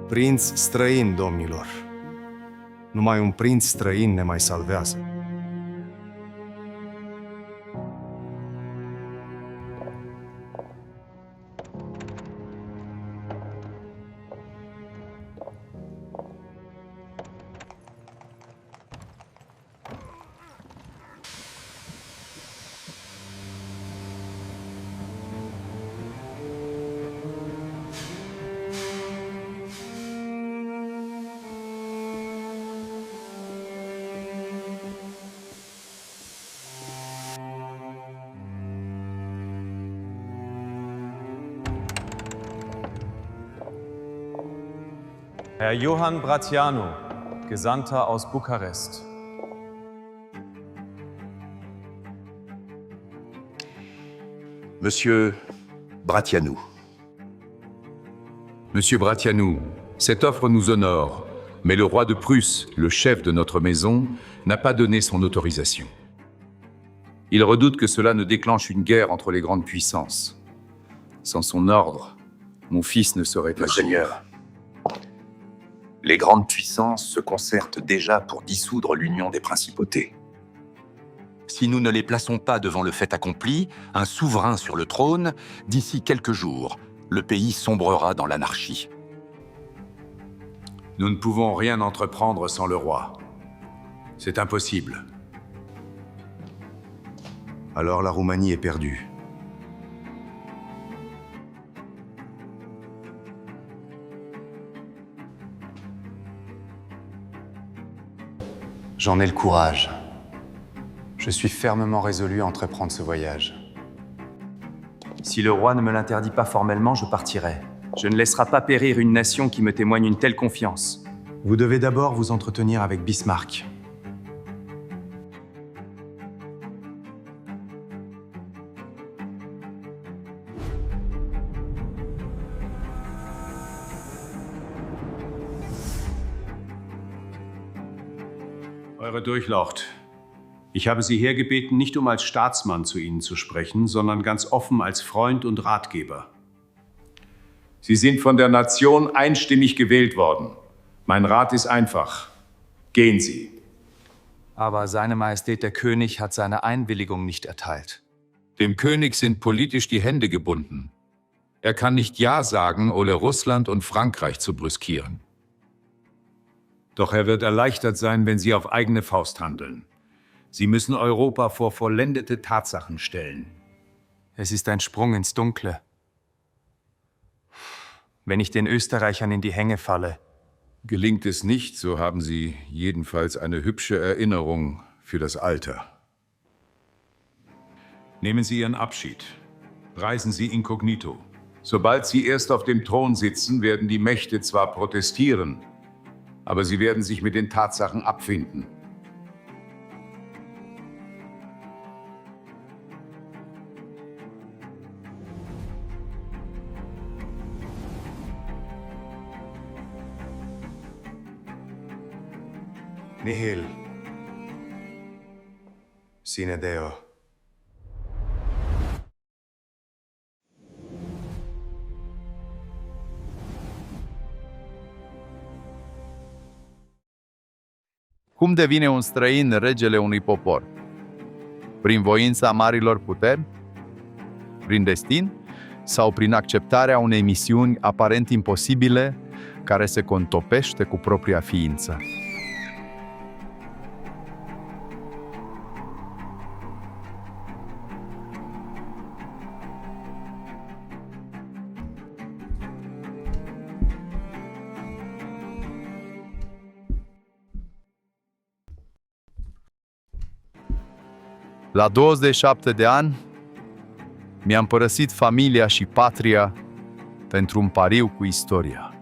Prinț străin, domnilor. Numai un prinț străin ne mai salvează. Herr Johann Bratianu, Gesandter aus Bukarest. Monsieur Bratianu. Monsieur Bratianu, cette offre nous honore, mais le roi de Prusse, le chef de notre maison, n'a pas donné son autorisation. Il redoute que cela ne déclenche une guerre entre les grandes puissances. Sans son ordre, mon fils ne serait pas Monseigneur, les grandes puissances se concertent déjà pour dissoudre l'union des principautés. Si nous ne les plaçons pas devant le fait accompli, un souverain sur le trône, d'ici quelques jours, le pays sombrera dans l'anarchie. Nous ne pouvons rien entreprendre sans le roi. C'est impossible. Alors la Roumanie est perdue. J'en ai le courage. Je suis fermement résolu à entreprendre ce voyage. Si le roi ne me l'interdit pas formellement, je partirai. Je ne laisserai pas périr une nation qui me témoigne une telle confiance. Vous devez d'abord vous entretenir avec Bismarck. Eure Durchlaucht. Ich habe Sie hergebeten, nicht um als Staatsmann zu Ihnen zu sprechen, sondern ganz offen als Freund und Ratgeber. Sie sind von der Nation einstimmig gewählt worden. Mein Rat ist einfach. Gehen Sie. Aber Seine Majestät der König hat seine Einwilligung nicht erteilt. Dem König sind politisch die Hände gebunden. Er kann nicht Ja sagen, ohne Russland und Frankreich zu brüskieren. Doch er wird erleichtert sein, wenn Sie auf eigene Faust handeln. Sie müssen Europa vor vollendete Tatsachen stellen. Es ist ein Sprung ins Dunkle. Wenn ich den Österreichern in die Hänge falle. Gelingt es nicht, so haben Sie jedenfalls eine hübsche Erinnerung für das Alter. Nehmen Sie Ihren Abschied. Reisen Sie inkognito. Sobald Sie erst auf dem Thron sitzen, werden die Mächte zwar protestieren, aber sie werden sich mit den Tatsachen abfinden. Nihil sine Deo. Cum devine un străin regele unui popor? Prin voința marilor puteri? Prin destin? Sau prin acceptarea unei misiuni aparent imposibile, care se contopește cu propria ființă? La 27 de ani, mi-am părăsit familia și patria pentru un pariu cu istoria.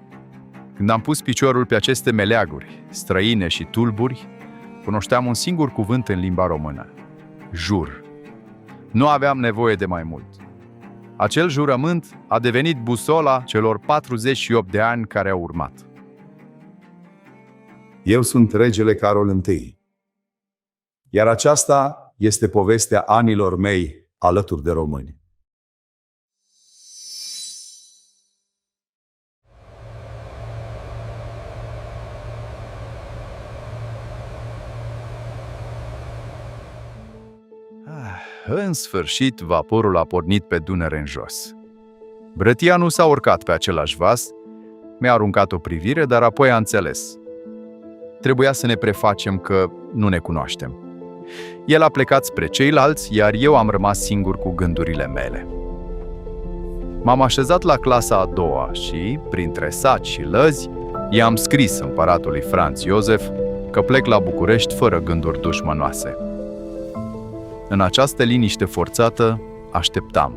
Când am pus piciorul pe aceste meleaguri, străine și tulburi, cunoșteam un singur cuvânt în limba română: jur. Nu aveam nevoie de mai mult. Acel jurământ a devenit busola celor 48 de ani care au urmat. Eu sunt regele Carol I, iar aceasta este povestea anilor mei alături de români. În sfârșit, vaporul a pornit pe Dunăre în jos. Brătia nu s-a urcat pe același vas, mi-a aruncat o privire, dar apoi a înțeles. Trebuia să ne prefacem că nu ne cunoaștem. El a plecat spre ceilalți, iar eu am rămas singur cu gândurile mele. M-am așezat la clasa a doua și, printre saci și lăzi, i-am scris împăratului Franz Iosef că plec la București fără gânduri dușmănoase. În această liniște forțată, așteptam.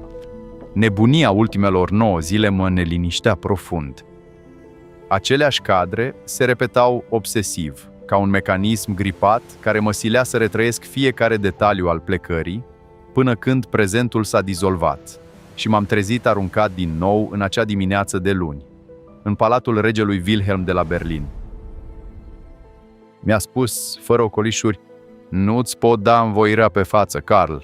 Nebunia ultimelor 9 zile mă neliniștea profund. Aceleași cadre se repetau obsesiv, ca un mecanism gripat care mă silea să retrăiesc fiecare detaliu al plecării, până când prezentul s-a dizolvat și m-am trezit aruncat din nou în acea dimineață de luni, în palatul regelui Wilhelm de la Berlin. Mi-a spus, fără ocolișuri, nu-ți pot da învoirea pe față, Carl.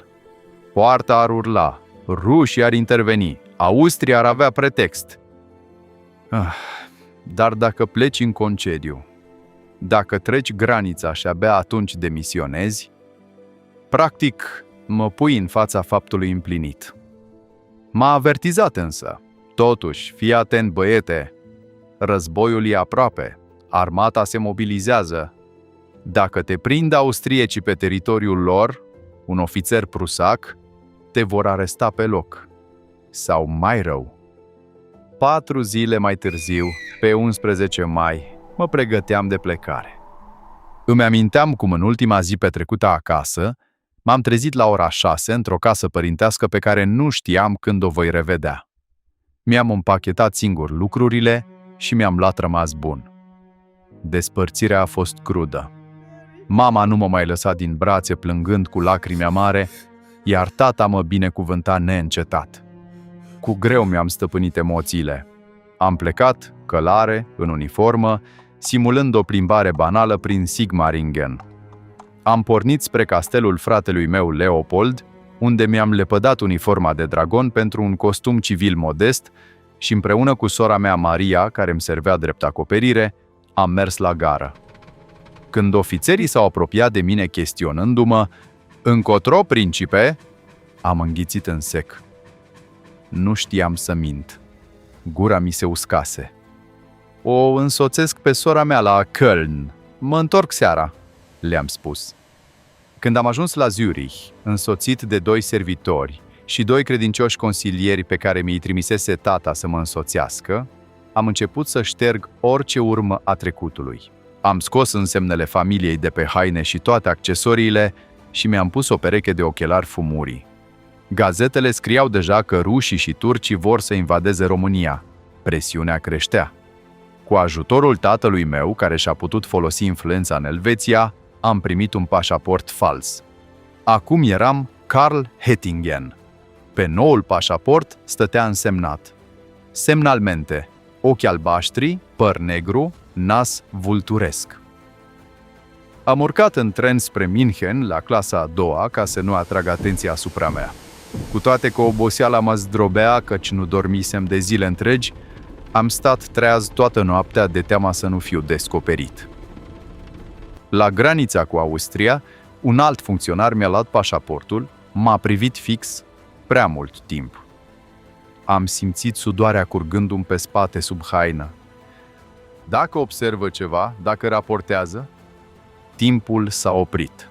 Poarta ar urla, rușii ar interveni, Austria ar avea pretext. Dar dacă pleci în concediu, dacă treci granița și abia atunci demisionezi, practic mă pui în fața faptului împlinit. M-a avertizat însă. Totuși, fii atent, băiete, războiul e aproape, armata se mobilizează. Dacă te prind austriecii pe teritoriul lor, un ofițer prusac, te vor aresta pe loc. Sau mai rău. 4 zile mai târziu, pe 11 mai, mă pregăteam de plecare. Îmi aminteam cum în ultima zi petrecută acasă, m-am trezit la ora 6 într-o casă părintească pe care nu știam când o voi revedea. Mi-am împachetat singur lucrurile și mi-am luat rămas bun. Despărțirea a fost crudă. Mama nu mă mai lăsa din brațe plângând cu lacrimi amare, iar tata mă binecuvânta neîncetat. Cu greu mi-am stăpânit emoțiile. Am plecat, călare, în uniformă, simulând o plimbare banală prin Sigmaringen. Am pornit spre castelul fratelui meu Leopold, unde mi-am lepădat uniforma de dragon pentru un costum civil modest și împreună cu sora mea Maria, care îmi servea drept acoperire, am mers la gară. Când ofițerii s-au apropiat de mine chestionându-mă, "Încotro, principe?" am înghițit în sec. Nu știam să mint. Gura mi se uscase. O însoțesc pe sora mea la Köln. Mă întorc seara, le-am spus. Când am ajuns la Zurich, însoțit de 2 servitori și 2 credincioși consilieri pe care mi-i trimisese tata să mă însoțească, am început să șterg orice urmă a trecutului. Am scos însemnele familiei de pe haine și toate accesoriile și mi-am pus o pereche de ochelari fumurii. Gazetele scriau deja că rușii și turcii vor să invadeze România. Presiunea creștea. Cu ajutorul tatălui meu, care și-a putut folosi influența în Elveția, am primit un pașaport fals. Acum eram Karl Hettingen. Pe noul pașaport stătea însemnat: semnalmente, ochi albaștri, păr negru, nas vulturesc. Am urcat în tren spre München, la clasa a doua, ca să nu atrag atenția asupra mea. Cu toate că oboseala mă zdrobea, căci nu dormisem de zile întregi, am stat treaz toată noaptea de teama să nu fiu descoperit. La granița cu Austria, un alt funcționar mi-a luat pașaportul, m-a privit fix prea mult timp. Am simțit sudoarea curgându-mi pe spate sub haină. Dacă observă ceva, dacă raportează, timpul s-a oprit.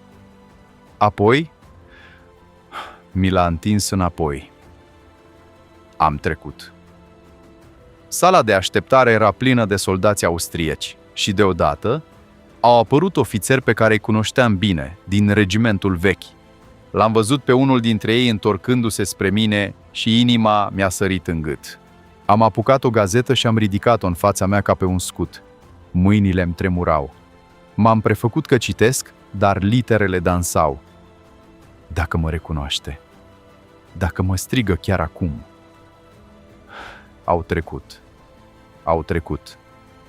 Apoi, mi l-a întins înapoi. Am trecut. Sala de așteptare era plină de soldați austrieci și deodată au apărut ofițeri pe care îi cunoșteam bine, din regimentul vechi. L-am văzut pe unul dintre ei întorcându-se spre mine și inima mi-a sărit în gât. Am apucat o gazetă și am ridicat-o în fața mea ca pe un scut. Mâinile îmi tremurau. M-am prefăcut că citesc, dar literele dansau. Dacă mă recunoaște. Dacă mă strigă chiar acum. Au trecut.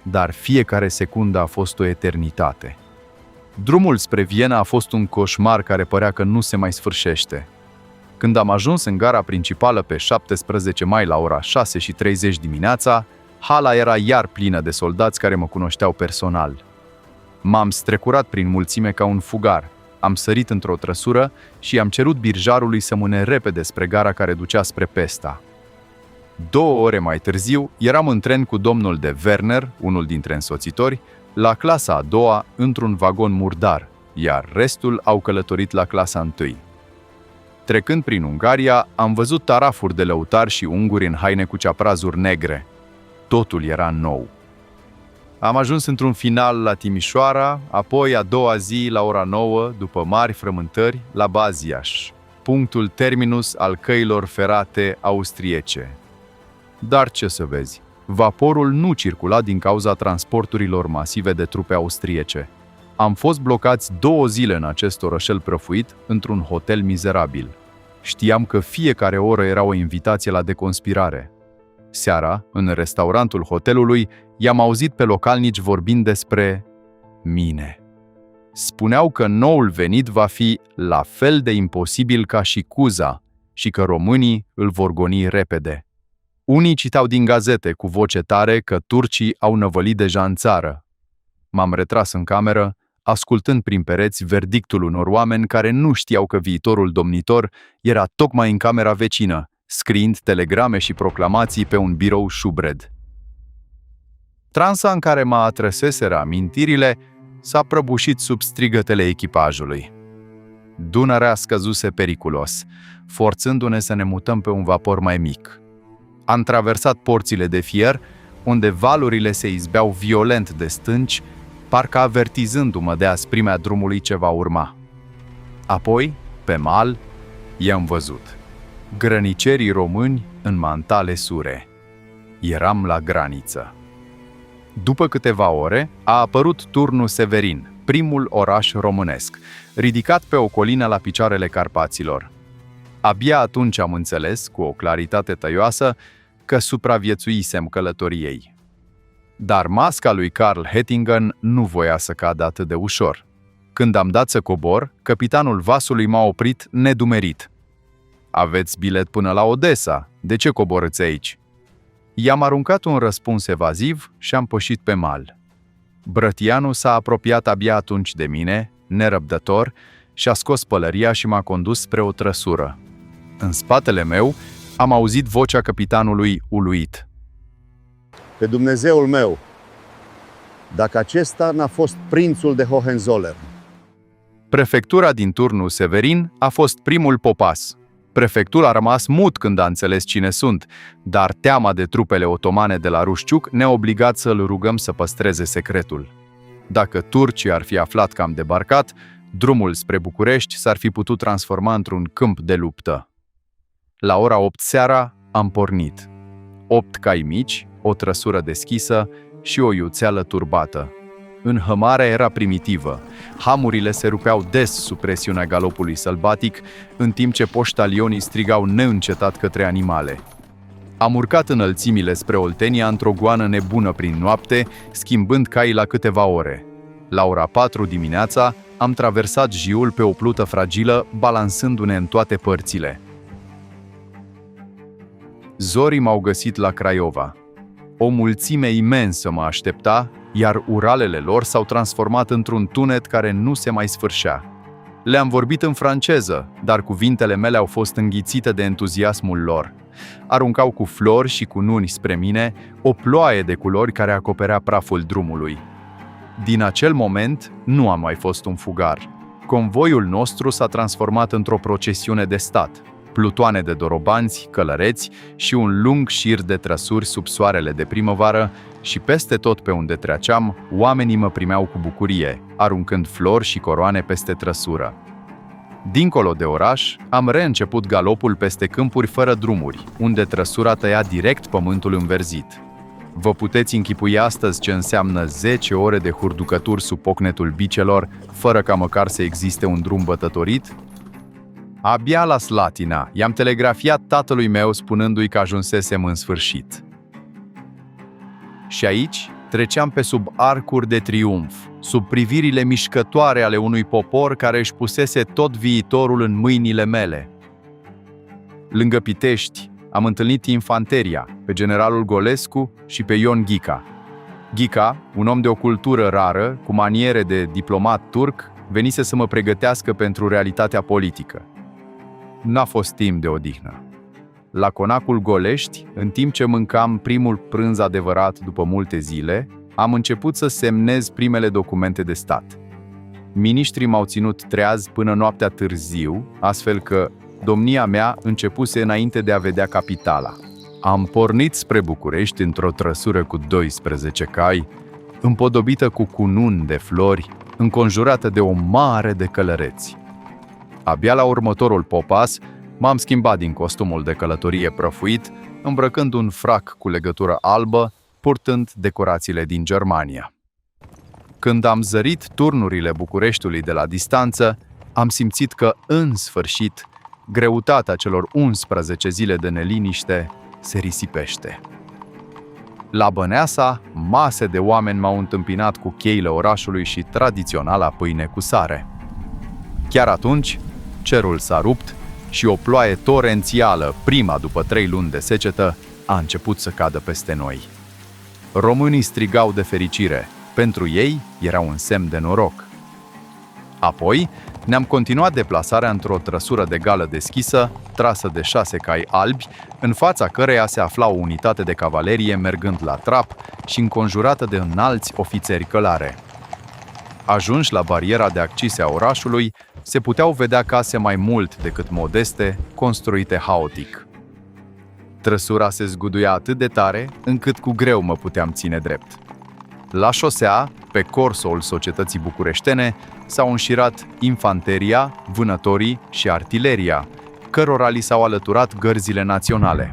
Dar fiecare secundă a fost o eternitate. Drumul spre Viena a fost un coșmar care părea că nu se mai sfârșește. Când am ajuns în gara principală pe 17 mai la ora 6:30 dimineața, hala era iar plină de soldați care mă cunoșteau personal. M-am strecurat prin mulțime ca un fugar. Am sărit într-o trăsură și am cerut birjarului să mâne repede spre gara care ducea spre Pesta. 2 ore mai târziu, eram în tren cu domnul de Werner, unul dintre însoțitori, la clasa a doua, într-un vagon murdar, iar restul au călătorit la clasa 1. Trecând prin Ungaria, am văzut tarafuri de lăutari și unguri în haine cu ceaprazuri negre. Totul era nou. Am ajuns într-un final la Timișoara, apoi a doua zi la ora 9, după mari frământări, la Baziaș, punctul terminus al căilor ferate austriece. Dar ce să vezi, vaporul nu circula din cauza transporturilor masive de trupe austriece. Am fost blocați 2 zile în acest orășel prăfuit, într-un hotel mizerabil. Știam că fiecare oră era o invitație la deconspirare. Seara, în restaurantul hotelului, i-am auzit pe localnici vorbind despre mine. Spuneau că noul venit va fi la fel de imposibil ca și Cuza și că românii îl vor goni repede. Unii citau din gazete cu voce tare că turcii au năvălit deja în țară. M-am retras în cameră, ascultând prin pereți verdictul unor oameni care nu știau că viitorul domnitor era tocmai în camera vecină, scriind telegrame și proclamații pe un birou șubred. Transa în care mă atrăseseră amintirile s-a prăbușit sub strigătele echipajului. Dunărea scăzuse periculos, forțându-ne să ne mutăm pe un vapor mai mic. Am traversat porțile de fier, unde valurile se izbeau violent de stânci, parcă avertizându-mă de asprimea drumului ce va urma. Apoi, pe mal, i-am văzut. Grănicerii români în mantale sure. Eram la graniță. După câteva ore, a apărut turnul Severin, primul oraș românesc, ridicat pe o colină la picioarele Carpaților. Abia atunci am înțeles, cu o claritate tăioasă, că supraviețuisem călătoriei. Dar masca lui Karl Hettingen nu voia să cadă atât de ușor. Când am dat să cobor, capitanul vasului m-a oprit nedumerit. "Aveți bilet până la Odessa, de ce coborâți aici?" I-am aruncat un răspuns evaziv și am pășit pe mal. Brătianu s-a apropiat abia atunci de mine, nerăbdător, și-a scos pălăria și m-a condus spre o trăsură. În spatele meu am auzit vocea capitanului uluit. "Pe Dumnezeul meu, dacă acesta n-a fost prințul de Hohenzollern." Prefectura din turnul Severin a fost primul popas. Prefectul a rămas mut când a înțeles cine sunt, dar teama de trupele otomane de la Rușciuc ne-a obligat să-l rugăm să păstreze secretul. Dacă turcii ar fi aflat că am debarcat, drumul spre București s-ar fi putut transforma într-un câmp de luptă. La ora 8 seara am pornit. 8 cai mici, o trăsură deschisă și o iuțeală turbată. Înhămarea era primitivă. Hamurile se rupeau des sub presiunea galopului sălbatic, în timp ce poștalionii strigau neîncetat către animale. Am urcat înălțimile spre Oltenia într-o goană nebună prin noapte, schimbând caii la câteva ore. La ora 4 dimineața am traversat Jiul pe o plută fragilă, balansându-ne în toate părțile. Zorii m-au găsit la Craiova. O mulțime imensă mă aștepta, iar uralele lor s-au transformat într-un tunet care nu se mai sfârșea. Le-am vorbit în franceză, dar cuvintele mele au fost înghițite de entuziasmul lor. Aruncau cu flori și cu nuni spre mine o ploaie de culori care acoperea praful drumului. Din acel moment nu am mai fost un fugar. Convoiul nostru s-a transformat într-o procesiune de stat. Plutoane de dorobanți, călăreți și un lung șir de trăsuri sub soarele de primăvară și peste tot pe unde treceam, oamenii mă primeau cu bucurie, aruncând flori și coroane peste trăsură. Dincolo de oraș, am reînceput galopul peste câmpuri fără drumuri, unde trăsura tăia direct pământul înverzit. Vă puteți închipui astăzi ce înseamnă 10 ore de hurducături sub pocnetul bicelor, fără ca măcar să existe un drum bătătorit? Abia la Slatina i-am telegrafiat tatălui meu spunându-i că ajunsesem în sfârșit. Și aici treceam pe sub arcuri de triumf, sub privirile mișcătoare ale unui popor care își pusese tot viitorul în mâinile mele. Lângă Pitești am întâlnit infanteria, pe generalul Golescu și pe Ion Ghica. Ghica, un om de o cultură rară, cu maniere de diplomat turc, venise să mă pregătească pentru realitatea politică. N-a fost timp de odihnă. La conacul Golești, în timp ce mâncam primul prânz adevărat după multe zile, am început să semnez primele documente de stat. Miniștrii m-au ținut treaz până noaptea târziu, astfel că domnia mea începuse înainte de a vedea capitala. Am pornit spre București într-o trăsură cu 12 cai, împodobită cu cununi de flori, înconjurată de o mare de călăreți. Abia la următorul popas, m-am schimbat din costumul de călătorie prăfuit, îmbrăcând un frac cu legătură albă, purtând decorațiile din Germania. Când am zărit turnurile Bucureștiului de la distanță, am simțit că, în sfârșit, greutatea celor 11 zile de neliniște se risipește. La Băneasa, mase de oameni m-au întâmpinat cu cheile orașului și tradiționala pâine cu sare. Chiar atunci, cerul s-a rupt și o ploaie torențială, prima după 3 luni de secetă, a început să cadă peste noi. Românii strigau de fericire. Pentru ei era un semn de noroc. Apoi, ne-am continuat deplasarea într-o trăsură de gală deschisă, trasă de 6 cai albi, în fața căreia se afla o unitate de cavalerie mergând la trap și înconjurată de înalți ofițeri călare. Ajunși la bariera de accise a orașului, se puteau vedea case mai mult decât modeste, construite haotic. Trăsura se zguduia atât de tare, încât cu greu mă puteam ține drept. La șosea, pe corsoul societății bucureștene, s-au înșirat infanteria, vânătorii și artileria, cărora li s-au alăturat gărzile naționale.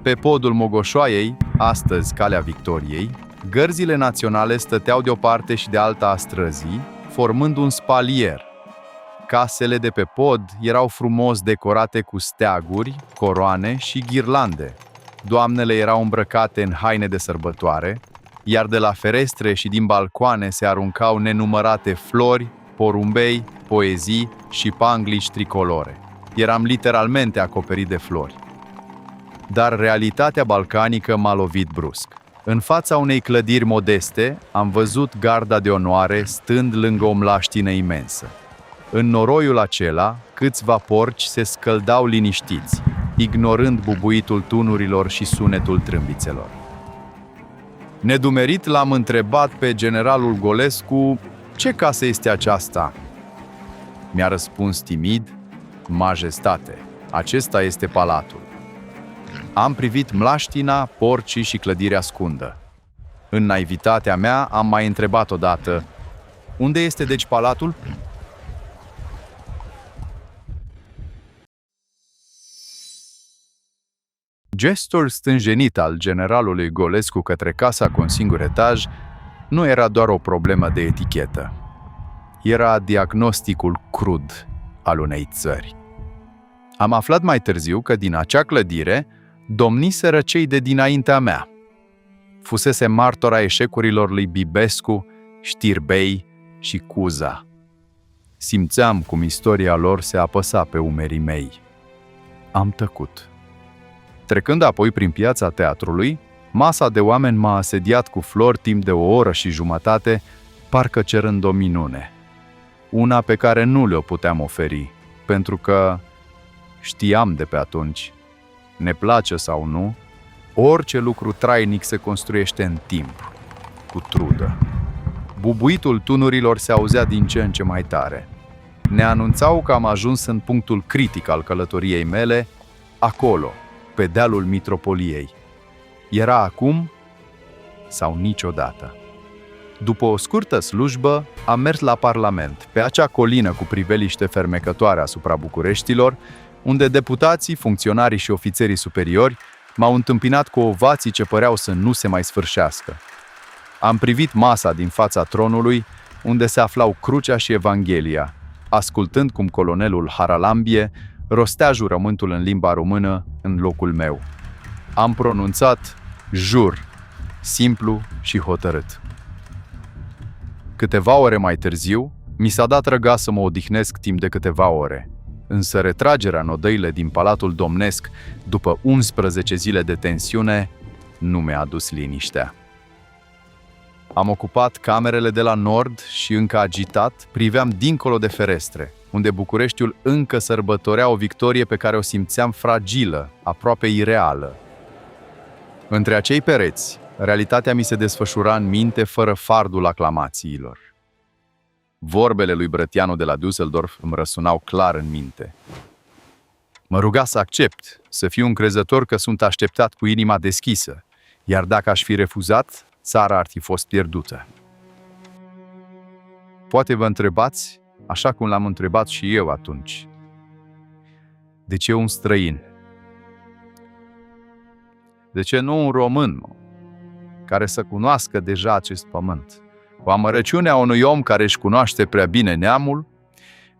Pe podul Mogoșoaiei, astăzi Calea Victoriei, gărzile naționale stăteau de o parte și de alta a străzii, formând un spalier. Casele de pe pod erau frumos decorate cu steaguri, coroane și ghirlande. Doamnele erau îmbrăcate în haine de sărbătoare, iar de la ferestre și din balcoane se aruncau nenumărate flori, porumbei, poezii și panglici tricolore. Eram literalmente acoperit de flori. Dar realitatea balcanică m-a lovit brusc. În fața unei clădiri modeste, am văzut garda de onoare stând lângă o mlaștină imensă. În noroiul acela, câțiva porci se scăldau liniștiți, ignorând bubuitul tunurilor și sunetul trâmbițelor. Nedumerit l-am întrebat pe generalul Golescu, ce casă este aceasta? Mi-a răspuns timid, majestate, acesta este palatul. Am privit mlaștina, porcii și clădirea scundă. În naivitatea mea am mai întrebat odată, unde este deci palatul? Gestul stânjenit al generalului Golescu către casa cu un singur etaj nu era doar o problemă de etichetă. Era diagnosticul crud al unei țări. Am aflat mai târziu că din acea clădire domniseră cei de dinaintea mea. Fusese martora eșecurilor lui Bibescu, Știrbei și Cuza. Simțeam cum istoria lor se apăsa pe umerii mei. Am tăcut. Trecând apoi prin piața teatrului, masa de oameni m-a asediat cu flori timp de 1 oră și jumătate, parcă cerând o minune. Una pe care nu le-o puteam oferi, pentru că știam de pe atunci, ne place sau nu, orice lucru trainic se construiește în timp, cu trudă. Bubuitul tunurilor se auzea din ce în ce mai tare. Ne anunțau că am ajuns în punctul critic al călătoriei mele, acolo, pe dealul mitropoliei. Era acum sau niciodată. După o scurtă slujbă, am mers la Parlament, pe acea colină cu priveliște fermecătoare asupra Bucureștilor, unde deputații, funcționarii și ofițerii superiori m-au întâmpinat cu ovații ce păreau să nu se mai sfârșească. Am privit masa din fața tronului, unde se aflau crucea și Evanghelia, ascultând cum colonelul Haralambie rostea jurământul în limba română în locul meu. Am pronunțat jur, simplu și hotărât. Câteva ore mai târziu, mi s-a dat răgaz să mă odihnesc timp de câteva ore, însă retragerea în odăile din Palatul Domnesc, după 11 zile de tensiune, nu mi-a adus liniștea. Am ocupat camerele de la nord și, încă agitat, priveam dincolo de ferestre, unde Bucureștiul încă sărbătorea o victorie pe care o simțeam fragilă, aproape ireală. Între acei pereți, realitatea mi se desfășura în minte fără fardul aclamațiilor. Vorbele lui Brătianu de la Düsseldorf îmi răsunau clar în minte. Mă ruga să accept, să fiu încrezător că sunt așteptat cu inima deschisă, iar dacă aș fi refuzat, țara ar fi fost pierdută. Poate vă întrebați, așa cum l-am întrebat și eu atunci, de ce un străin? De ce nu un român, care să cunoască deja acest pământ? Cu amărăciunea unui om care își cunoaște prea bine neamul,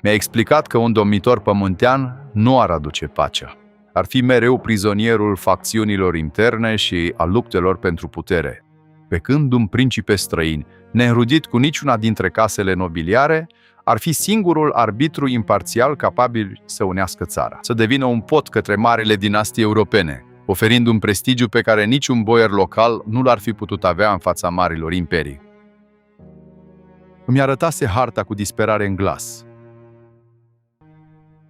mi-a explicat că un domnitor pământean nu ar aduce pacea. Ar fi mereu prizonierul facțiunilor interne și a luptelor pentru putere. Pe când un principe străin, neînrudit cu niciuna dintre casele nobiliare, ar fi singurul arbitru imparțial capabil să unească țara, să devină un pod către marile dinastii europene, oferind un prestigiu pe care niciun boier local nu l-ar fi putut avea în fața marilor imperii. Îmi arătase harta cu disperare în glas.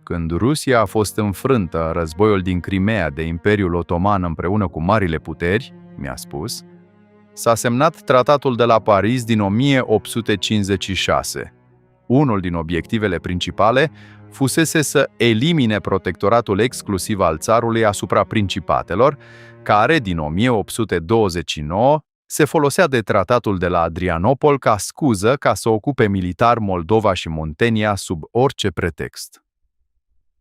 Când Rusia a fost înfrântă în războiul din Crimea de Imperiul Otoman împreună cu marile puteri, mi-a spus, s-a semnat Tratatul de la Paris din 1856. Unul din obiectivele principale fusese să elimine protectoratul exclusiv al țarului asupra principatelor, care, din 1829, se folosea de Tratatul de la Adrianopol ca scuză ca să ocupe militar Moldova și Muntenia sub orice pretext.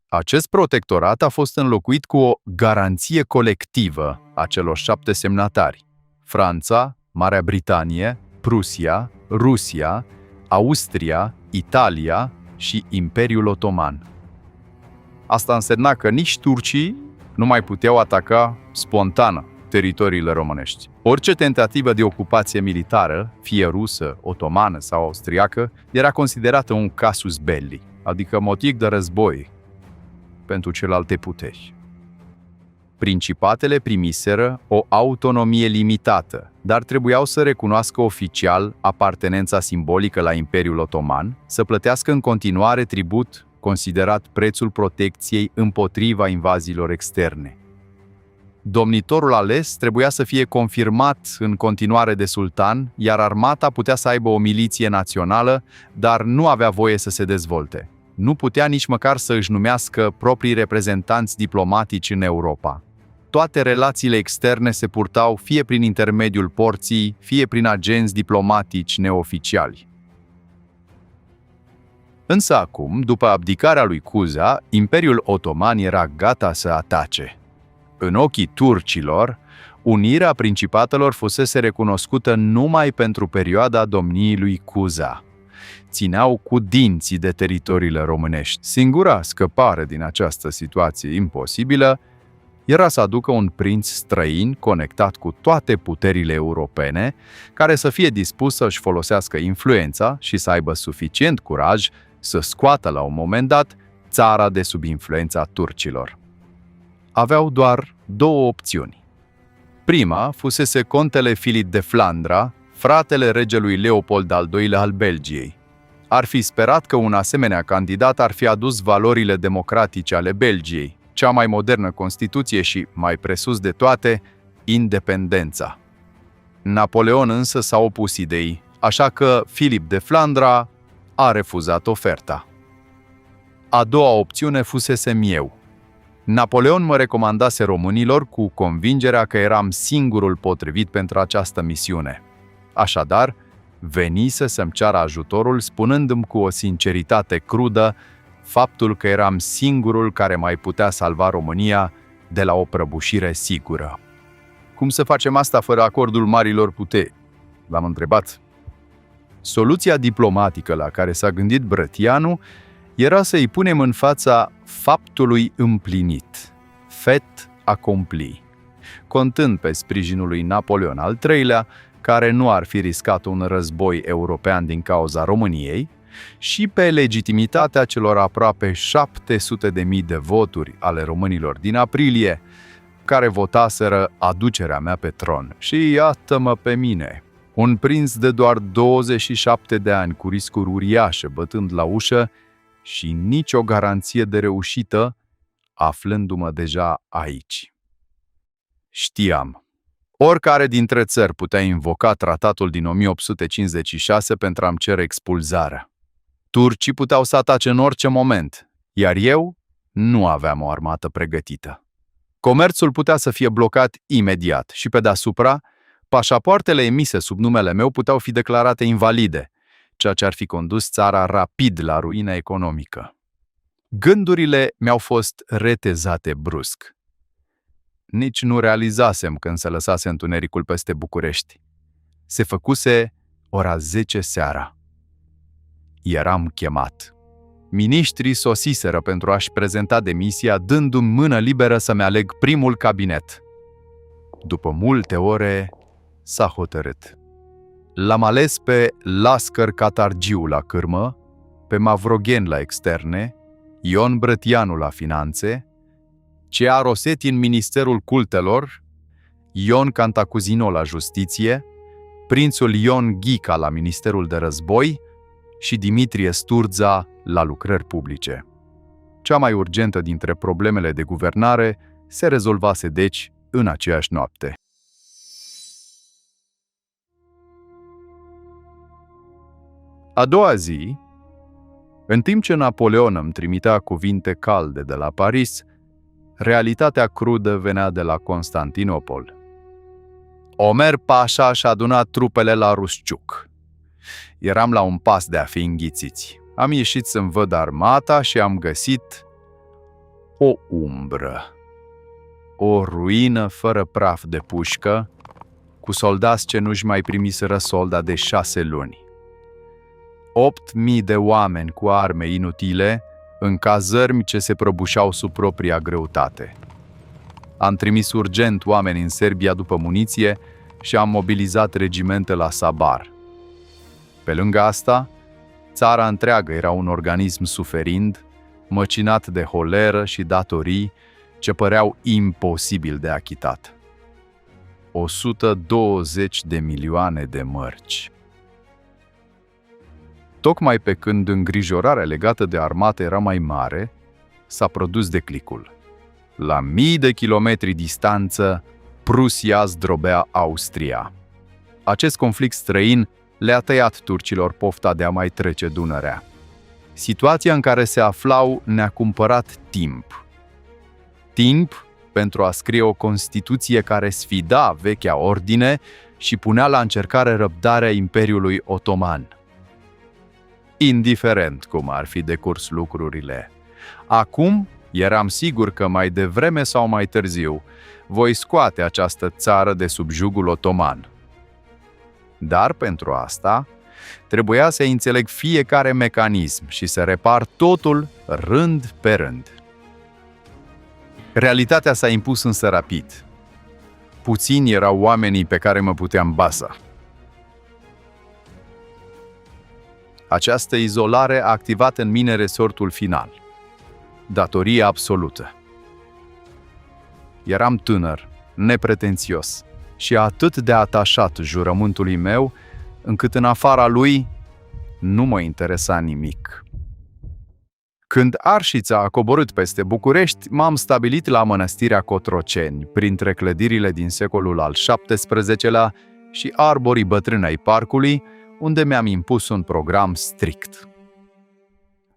Acest protectorat a fost înlocuit cu o garanție colectivă a celor 7 semnatari: Franța, Marea Britanie, Prusia, Rusia, Austria, Italia și Imperiul Otoman. Asta însemna că nici turcii nu mai puteau ataca spontan teritoriile românești. Orice tentativă de ocupație militară, fie rusă, otomană sau austriacă, era considerată un casus belli, adică motiv de război pentru celelalte puteri. Principatele primiseră o autonomie limitată, dar trebuiau să recunoască oficial apartenența simbolică la Imperiul Otoman, să plătească în continuare tribut, considerat prețul protecției împotriva invaziilor externe. Domnitorul ales trebuia să fie confirmat în continuare de sultan, iar armata putea să aibă o miliție națională, dar nu avea voie să se dezvolte. Nu putea nici măcar să își numească proprii reprezentanți diplomatici în Europa. Toate relațiile externe se purtau fie prin intermediul porții, fie prin agenți diplomatici neoficiali. Însă acum, după abdicarea lui Cuza, Imperiul Otoman era gata să atace. În ochii turcilor, unirea principatelor fusese recunoscută numai pentru perioada domniei lui Cuza. Țineau cu dinții de teritoriile românești. Singura scăpare din această situație imposibilă era să aducă un prinț străin conectat cu toate puterile europene, care să fie dispus să-și folosească influența și să aibă suficient curaj să scoată la un moment dat țara de sub influența turcilor. Aveau doar 2 opțiuni. Prima fusese contele Filip de Flandra, fratele regelui Leopold al II-lea al Belgiei. Ar fi sperat că un asemenea candidat ar fi adus valorile democratice ale Belgiei, cea mai modernă Constituție și, mai presus de toate, independența. Napoleon însă s-a opus ideii, așa că Filip de Flandra a refuzat oferta. A doua opțiune fusesem eu. Napoleon mă recomandase românilor cu convingerea că eram singurul potrivit pentru această misiune. Așadar, venise să-mi ceară ajutorul spunându-mi cu o sinceritate crudă faptul că eram singurul care mai putea salva România de la o prăbușire sigură. Cum să facem asta fără acordul marilor puteri? L-am întrebat. Soluția diplomatică la care s-a gândit Brătianu era să îi punem în fața faptului împlinit, fait accompli, contând pe sprijinul lui Napoleon al III-lea, care nu ar fi riscat un război european din cauza României, și pe legitimitatea celor aproape 700.000 de voturi ale românilor din aprilie, care votaseră aducerea mea pe tron. Și iată-mă pe mine, Un prinț de doar 27 de ani cu riscuri uriașe bătând la ușă și nicio garanție de reușită, aflându-mă deja aici. Știam. Oricare dintre țări putea invoca tratatul din 1856 pentru a-mi cere expulzarea. Turcii puteau să atace în orice moment, iar eu nu aveam o armată pregătită. Comerțul putea să fie blocat imediat și, pe deasupra, pașapoartele emise sub numele meu puteau fi declarate invalide, ceea ce ar fi condus țara rapid la ruină economică. Gândurile mi-au fost retezate brusc. Nici nu realizasem când se lăsase întunericul peste București. Se făcuse ora 10 seara. Eram chemat. Miniștrii sosiseră pentru a-și prezenta demisia, dându-mi mână liberă să-mi aleg primul cabinet. După multe ore, s-a hotărât. L-am ales pe Lascăr Catargiu la cârmă, pe Mavroghen la externe, Ion Brătianu la finanțe, Cea Rosetti în Ministerul Cultelor, Ion Cantacuzino la justiție, prințul Ion Ghica la Ministerul de Război și Dimitrie Sturza la lucrări publice. Cea mai urgentă dintre problemele de guvernare se rezolvase deci în aceeași noapte. A doua zi, în timp ce Napoleon îmi trimitea cuvinte calde de la Paris, realitatea crudă venea de la Constantinopol. Omer Pașa și-a adunat trupele la Rusciuc. Eram la un pas de a fi înghițiți. Am ieșit să-mi văd armata și am găsit o umbră. O ruină fără praf de pușcă, cu soldați ce nu-și mai primiseră solda de 6 luni. 8.000 de oameni cu arme inutile, în cazărmi ce se prăbușeau sub propria greutate. Am trimis urgent oameni în Serbia după muniție și am mobilizat regimente la Sabar. Pe lângă asta, țara întreagă era un organism suferind, măcinat de holeră și datorii ce păreau imposibil de achitat. 120 de milioane de mărci. Tocmai pe când îngrijorarea legată de armată era mai mare, s-a produs declicul. La mii de kilometri distanță, Prusia zdrobea Austria. Acest conflict străin le-a tăiat turcilor pofta de a mai trece Dunărea. Situația în care se aflau ne-a cumpărat timp. Timp pentru a scrie o Constituție care sfida vechea ordine și punea la încercare răbdarea Imperiului Otoman. Indiferent cum ar fi decurs lucrurile, acum eram sigur că mai devreme sau mai târziu voi scoate această țară de sub jugul otoman. Dar pentru asta trebuia să înțeleg fiecare mecanism și să repar totul rând pe rând. Realitatea s-a impus însă rapid. Puțini erau oamenii pe care mă puteam baza. Această izolare a activat în mine resortul final. Datoria absolută. Eram tânăr, nepretențios și atât de atașat jurământului meu, încât în afara lui nu mă interesa nimic. Când arșița a coborât peste București, m-am stabilit la mănăstirea Cotroceni, printre clădirile din secolul al XVII-lea și arborii bătrâni ai parcului, unde mi-am impus un program strict.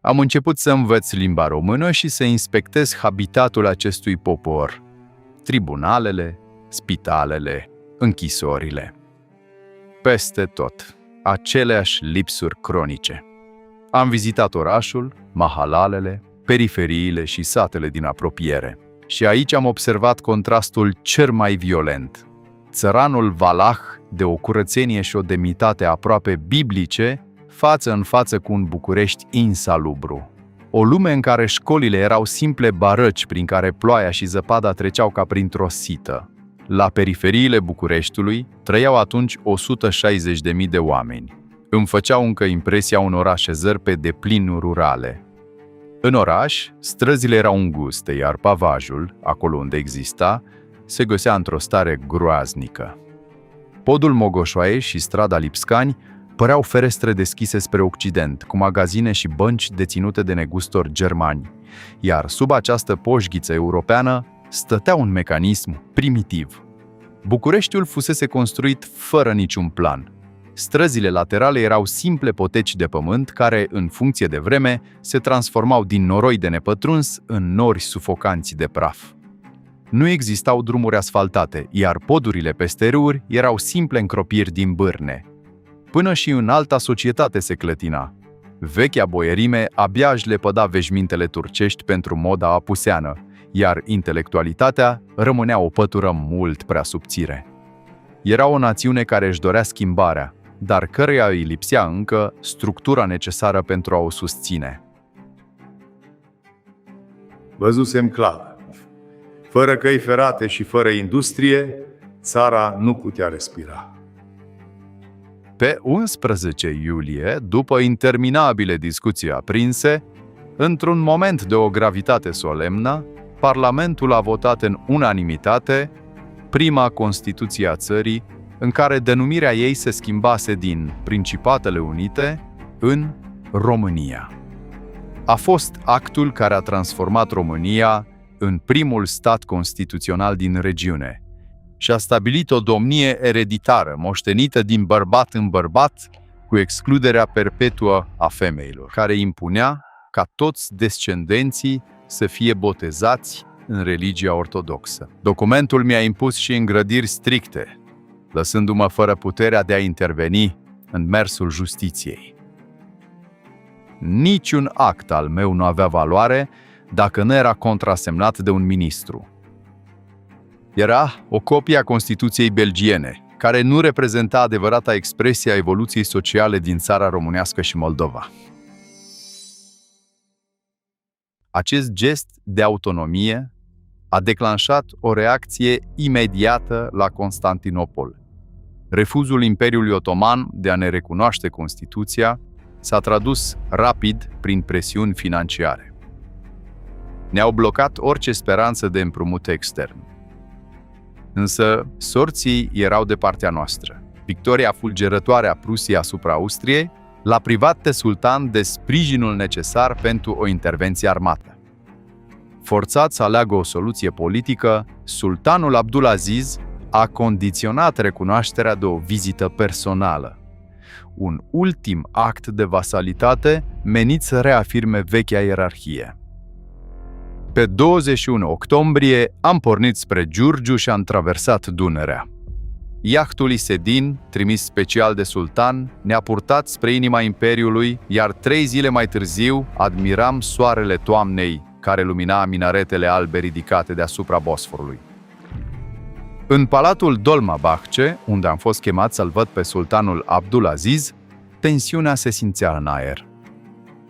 Am început să învăț limba română și să inspectez habitatul acestui popor, tribunalele, spitalele, închisorile. Peste tot, aceleași lipsuri cronice. Am vizitat orașul, mahalalele, periferiile și satele din apropiere. Și aici am observat contrastul cel mai violent. Țăranul valah, de o curățenie și o demnitate aproape biblice, față în față cu un București insalubru. O lume în care școlile erau simple barăci prin care ploaia și zăpada treceau ca printr-o sită. La periferiile Bucureștiului trăiau atunci 160.000 de oameni. Îmi făceau încă impresia unor așezări pe deplin rurale. În oraș, străzile erau înguste, iar pavajul, acolo unde exista, se găsea într-o stare groaznică. Podul Mogoșoaie și strada Lipscani păreau ferestre deschise spre Occident, cu magazine și bănci deținute de negustori germani, iar sub această poșghiță europeană stătea un mecanism primitiv. Bucureștiul fusese construit fără niciun plan. Străzile laterale erau simple poteci de pământ care, în funcție de vreme, se transformau din noroi de nepătruns în nori sufocanți de praf. Nu existau drumuri asfaltate, iar podurile peste râuri erau simple încropiri din bârne. Până și în alta societate se clătina. Vechea boierime abia își lepăda veșmintele turcești pentru moda apuseană, iar intelectualitatea rămânea o pătură mult prea subțire. Era o națiune care își dorea schimbarea, dar căreia îi lipsea încă structura necesară pentru a o susține. Văzusem clar. Fără căi ferate și fără industrie, țara nu putea respira. Pe 11 iulie, după interminabile discuții aprinse, într-un moment de o gravitate solemnă, Parlamentul a votat în unanimitate prima Constituție a țării, în care denumirea ei se schimbase din Principatele Unite în România. A fost actul care a transformat România în primul stat constituțional din regiune și a stabilit o domnie ereditară, moștenită din bărbat în bărbat, cu excluderea perpetuă a femeilor, care impunea ca toți descendenții să fie botezați în religia ortodoxă. Documentul mi-a impus și îngrădiri stricte, lăsându-mă fără puterea de a interveni în mersul justiției. Niciun act al meu nu avea valoare dacă nu era contrasemnat de un ministru. Era o copie a Constituției belgiene, care nu reprezenta adevărata expresie a evoluției sociale din țara românească și Moldova. Acest gest de autonomie a declanșat o reacție imediată la Constantinopol. Refuzul Imperiului Otoman de a ne recunoaște Constituția s-a tradus rapid prin presiuni financiare. Ne-au blocat orice speranță de împrumut extern. Însă, sorții erau de partea noastră. Victoria fulgerătoare a Prusiei asupra Austriei l-a privat pe sultan de sprijinul necesar pentru o intervenție armată. Forțat să aleagă o soluție politică, sultanul Abdulaziz a condiționat recunoașterea de o vizită personală. Un ultim act de vasalitate menit să reafirme vechea ierarhie. Pe 21 octombrie am pornit spre Giurgiu și am traversat Dunărea. Iahtul Isedin, trimis special de sultan, ne-a purtat spre inima Imperiului, iar 3 zile mai târziu admiram soarele toamnei care lumina minaretele albe ridicate deasupra Bosforului. În palatul Dolmabahce, unde am fost chemat să-l văd pe sultanul Abdulaziz, tensiunea se simțea în aer.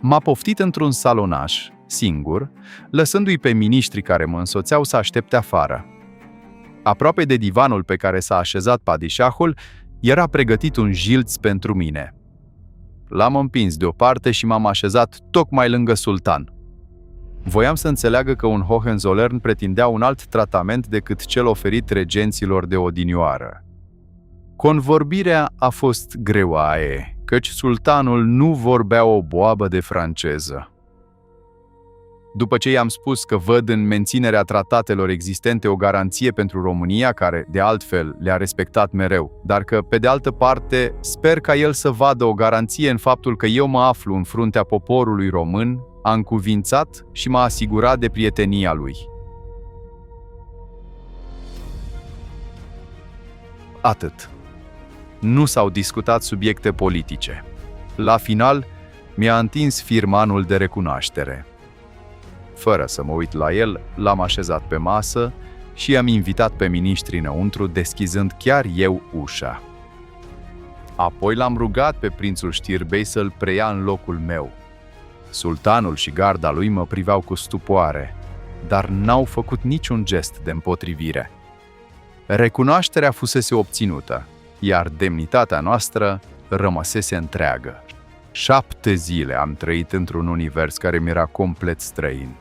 M-a poftit într-un salonaș, singur, lăsându-i pe miniștrii care mă însoțeau să aștepte afară. Aproape de divanul pe care s-a așezat padișahul, era pregătit un jilț pentru mine. L-am împins deoparte și m-am așezat tocmai lângă sultan. Voiam să înțeleagă că un Hohenzollern pretindea un alt tratament decât cel oferit regenților de odinioară. Convorbirea a fost greoaie, căci sultanul nu vorbea o boabă de franceză. După ce i-am spus că văd în menținerea tratatelor existente o garanție pentru România, care, de altfel, le-a respectat mereu, dar că, pe de altă parte, sper ca el să vadă o garanție în faptul că eu mă aflu în fruntea poporului român, a încuvințat și m-a asigurat de prietenia lui. Atât. Nu s-au discutat subiecte politice. La final, mi-a întins firmanul de recunoaștere. Fără să mă uit la el, l-am așezat pe masă și i-am invitat pe miniștri înăuntru, deschizând chiar eu ușa. Apoi l-am rugat pe prințul Știrbei să-l preia în locul meu. Sultanul și garda lui mă priveau cu stupoare, dar n-au făcut niciun gest de împotrivire. Recunoașterea fusese obținută, iar demnitatea noastră rămăsese întreagă. 7 zile am trăit într-un univers care mi-era complet străin.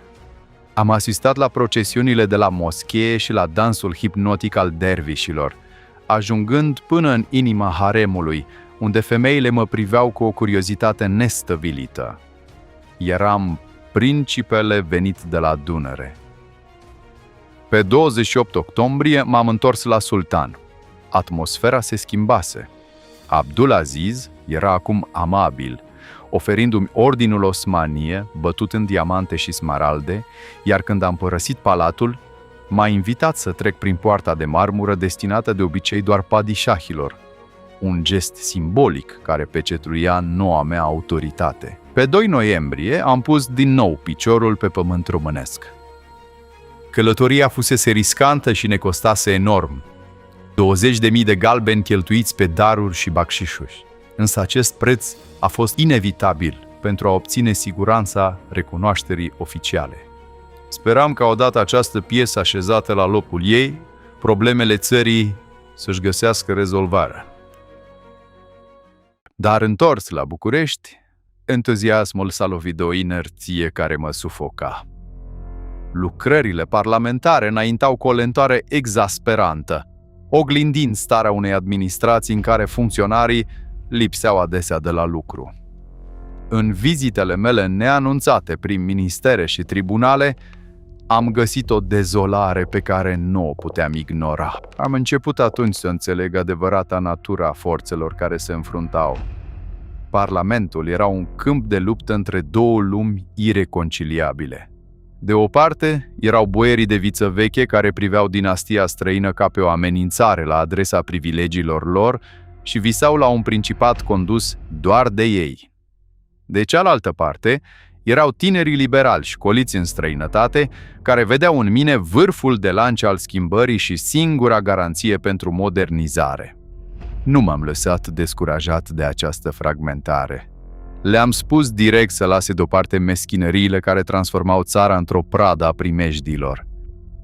Am asistat la procesiunile de la moschee și la dansul hipnotic al dervișilor. ajungând până în inima haremului, unde femeile mă priveau cu o curiozitate nestăvilită. Eram principele venit de la Dunăre. Pe 28 octombrie m-am întors la sultan. Atmosfera se schimbase. Abdulaziz era acum amabil, oferindu-mi ordinul Osmanie, bătut în diamante și smaralde, iar când am părăsit palatul, m-a invitat să trec prin poarta de marmură destinată de obicei doar padișahilor, un gest simbolic care pecetluia noua mea autoritate. Pe 2 noiembrie am pus din nou piciorul pe pământ românesc. Călătoria fusese riscantă și ne costase enorm. 20.000 de galbeni cheltuiți pe daruri și bacșișuri. Însă acest preț a fost inevitabil pentru a obține siguranța recunoașterii oficiale. Speram ca odată această piesă așezată la locul ei, problemele țării să-și găsească rezolvarea. Dar întors la București, entuziasmul s-a lovit de o inerție care mă sufoca. Lucrările parlamentare înaintau cu o lentoare exasperantă, oglindind starea unei administrații în care funcționarii lipseau adesea de la lucru. În vizitele mele neanunțate prin ministere și tribunale, am găsit o dezolare pe care nu o puteam ignora. Am început atunci să înțeleg adevărata natura a forțelor care se înfruntau. Parlamentul era un câmp de luptă între două lumi ireconciliabile. De o parte, erau boierii de viță veche care priveau dinastia străină ca pe o amenințare la adresa privilegiilor lor și visau la un principat condus doar de ei. De cealaltă parte, erau tinerii liberali școliți în străinătate care vedeau în mine vârful de lance al schimbării și singura garanție pentru modernizare. Nu m-am lăsat descurajat de această fragmentare. Le-am spus direct să lase deoparte meschinăriile care transformau țara într-o pradă a primejdilor.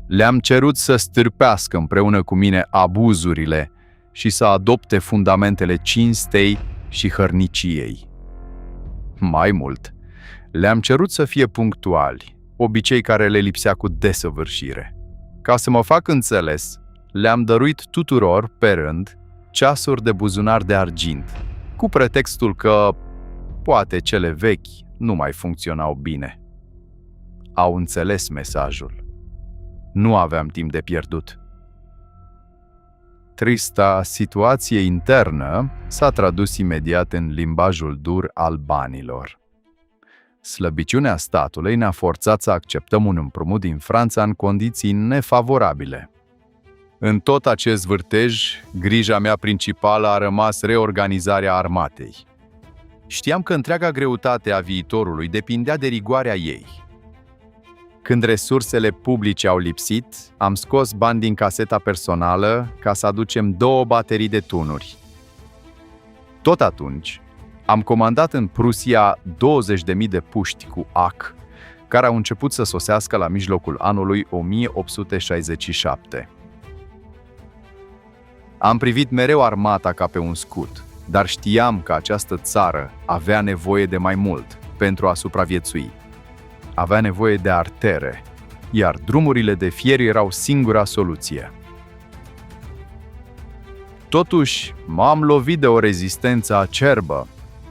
Le-am cerut să stârpească împreună cu mine abuzurile și să adopte fundamentele cinstei și hărniciei. Mai mult, le-am cerut să fie punctuali, obicei care le lipsea cu desăvârșire. Ca să mă fac înțeles, le-am dăruit tuturor, pe rând, ceasuri de buzunar de argint, cu pretextul că poate cele vechi nu mai funcționau bine. Au înțeles mesajul. Nu aveam timp de pierdut. Trista situație internă s-a tradus imediat în limbajul dur al banilor. Slăbiciunea statului ne-a forțat să acceptăm un împrumut din Franța în condiții nefavorabile. În tot acest vârtej, grija mea principală a rămas reorganizarea armatei. Știam că întreaga greutate a viitorului depindea de rigoarea ei. Când resursele publice au lipsit, am scos bani din caseta personală ca să aducem 2 baterii de tunuri. Tot atunci, am comandat în Prusia 20.000 de puști cu AC, care au început să sosească la mijlocul anului 1867. Am privit mereu armata ca pe un scut, dar știam că această țară avea nevoie de mai mult pentru a supraviețui. Avea nevoie de artere, iar drumurile de fier erau singura soluție. Totuși, m-am lovit de o rezistență acerbă.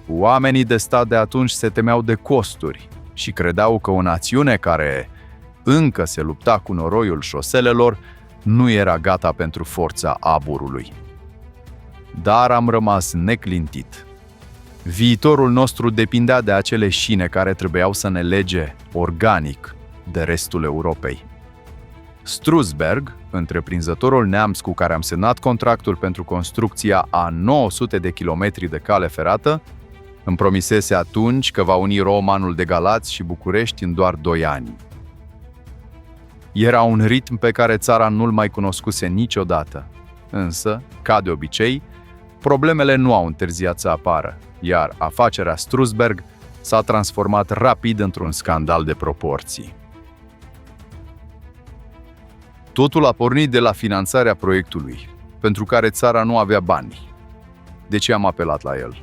Oamenii de stat de atunci se temeau de costuri și credeau că o națiune care încă se lupta cu noroiul șoselelor nu era gata pentru forța aburului. Dar am rămas neclintit. Viitorul nostru depindea de acele șine care trebuiau să ne lege organic de restul Europei. Strusberg, întreprinzătorul neamț cu care am semnat contractul pentru construcția a 900 de kilometri de cale ferată, îmi promisese atunci că va uni Romanul de Galați și București în doar 2 ani. Era un ritm pe care țara nu-l mai cunoscuse niciodată. Însă, ca de obicei, problemele nu au întârziat să apară, iar afacerea Strusberg s-a transformat rapid într-un scandal de proporții. Totul a pornit de la finanțarea proiectului, pentru care țara nu avea bani. De ce am apelat la el?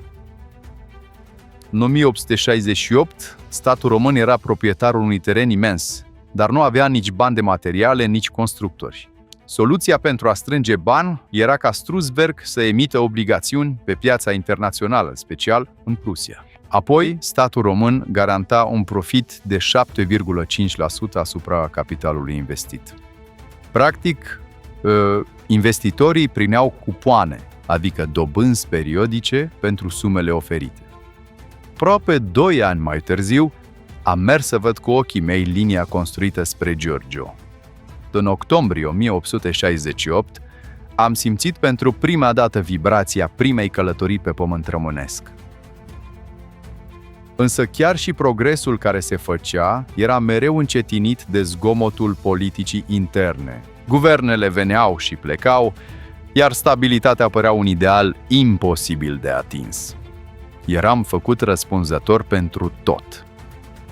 În 1868, statul român era proprietarul unui teren imens, dar nu avea nici bani de materiale, nici constructori. Soluția pentru a strânge bani era ca Strusberg să emită obligațiuni pe piața internațională, în special în Prusia. Apoi, statul român garanta un profit de 7,5% asupra capitalului investit. Practic, investitorii primeau cupoane, adică dobânzi periodice pentru sumele oferite. Aproape 2 ani mai târziu, am mers să văd cu ochii mei linia construită spre Giurgiu. În octombrie 1868, am simțit pentru prima dată vibrația primei călătorii pe pământ românesc. Însă chiar și progresul care se făcea era mereu încetinit de zgomotul politicii interne. Guvernele veneau și plecau, iar stabilitatea părea un ideal imposibil de atins. Eram făcut răspunzător pentru tot.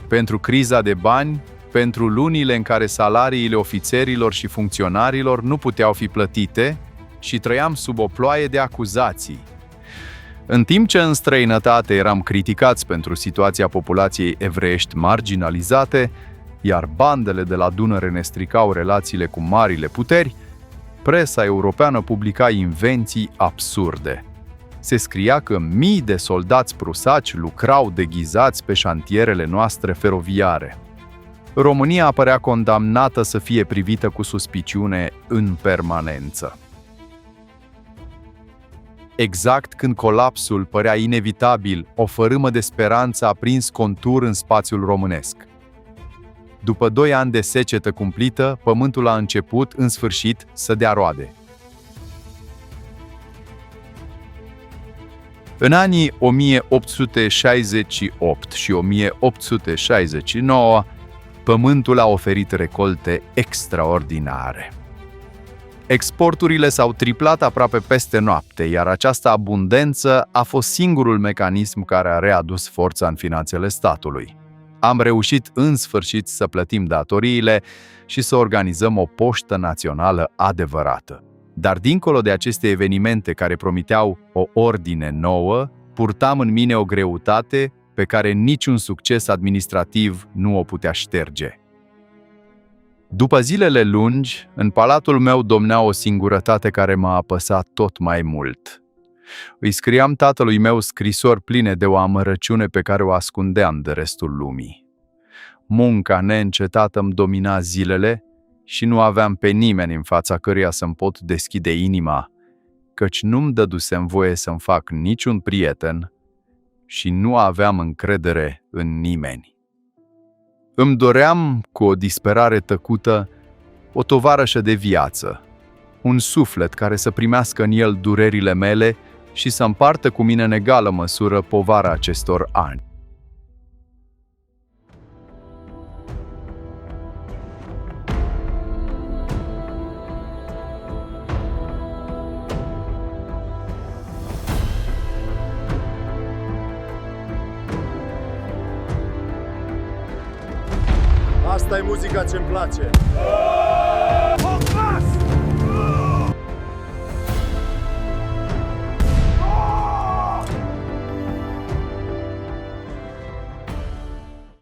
Pentru criza de bani, pentru lunile în care salariile ofițerilor și funcționarilor nu puteau fi plătite și trăiam sub o ploaie de acuzații. În timp ce în străinătate eram criticați pentru situația populației evreiești marginalizate, iar bandele de la Dunăre ne stricau relațiile cu marile puteri, presa europeană publica invenții absurde. Se scria că mii de soldați prusaci lucrau deghizați pe șantierele noastre feroviare. România apărea condamnată să fie privită cu suspiciune în permanență. Exact când colapsul părea inevitabil, o fărâmă de speranță a prins contur în spațiul românesc. După 2 ani de secetă cumplită, pământul a început, în sfârșit, să dea roade. În anii 1868 și 1869, pământul a oferit recolte extraordinare. Exporturile s-au triplat aproape peste noapte, iar această abundență a fost singurul mecanism care a readus forța în finanțele statului. Am reușit în sfârșit să plătim datoriile și să organizăm o poștă națională adevărată. Dar dincolo de aceste evenimente care promiteau o ordine nouă, purtam în mine o greutate pe care niciun succes administrativ nu o putea șterge. După zilele lungi, în palatul meu domnea o singurătate care m-a apăsat tot mai mult. Îi scriam tatălui meu scrisori pline de o amărăciune pe care o ascundeam de restul lumii. Munca neîncetată îmi domina zilele și nu aveam pe nimeni în fața căruia să-mi pot deschide inima, căci nu-mi dădusem voie să-mi fac niciun prieten și nu aveam încredere în nimeni. Îmi doream, cu o disperare tăcută, o tovarășă de viață, un suflet care să primească în el durerile mele și să împartă cu mine în egală măsură povara acestor ani. Asta e muzica ce-mi place.